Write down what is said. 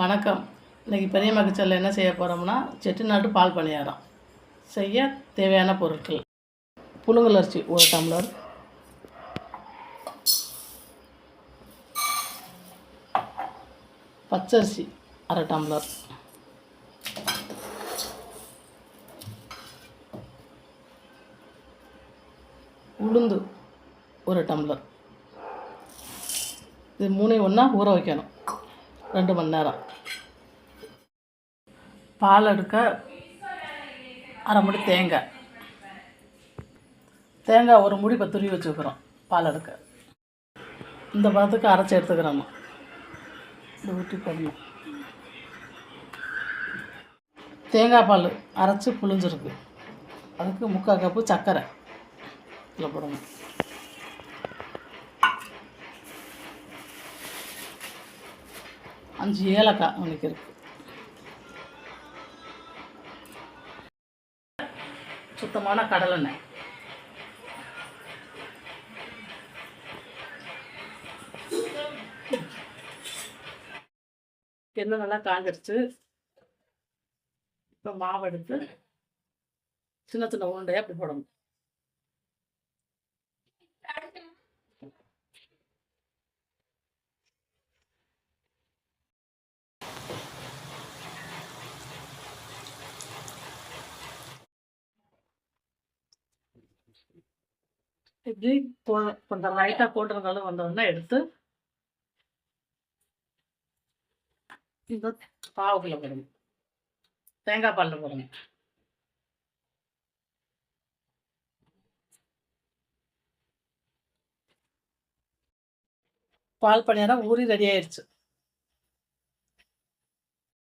வணக்கம். இன்றைக்கி பெரிய மகச்சல்ல என்ன செய்ய போகிறோம்னா செட்டிநாட்டு பால் பணியாரம் செய்ய தேவையான பொருட்கள்: புழுங்கல் அரிசி 1 டம்ளர், பச்சரிசி 1/2 டம்ளர், உளுந்து 1 டம்ளர். இது மூணையும் ஒன்றா ஊற வைக்கணும் 2 மணி நேரம். பால் எடுக்க அரை முடி தேங்காய் ஒரு முடி இப்போ துருவி வச்சுக்கிறோம். பால் எடுக்க இந்த பதத்துக்கு அரைச்சி எடுத்துக்கிறோம். இந்த ஊற்றி போடணும். தேங்காய் பால் அரைச்சி புளிஞ்சிருக்கு. அதுக்கு 3/4 கப்பு சர்க்கரை இதில் போடணும். அஞ்சு ஏலக்காய் உனக்கு இருக்குது. சுத்தமான கடலெண்ணெய். எண்ணெய் நல்லா காஞ்சிருச்சு. இப்போ மாவு எடுத்து சின்ன சின்ன உருண்டையாக அப்படி போடணும். இப்படி கொஞ்சம் லைட்டாக போட்டுருந்தாலும் வந்தோடனே எடுத்து இந்த பாவுக்குள்ள போடணும். தேங்காய் பாலில் போடணும். பால் பணியாரம் ஊறி ரெடி ஆயிடுச்சு.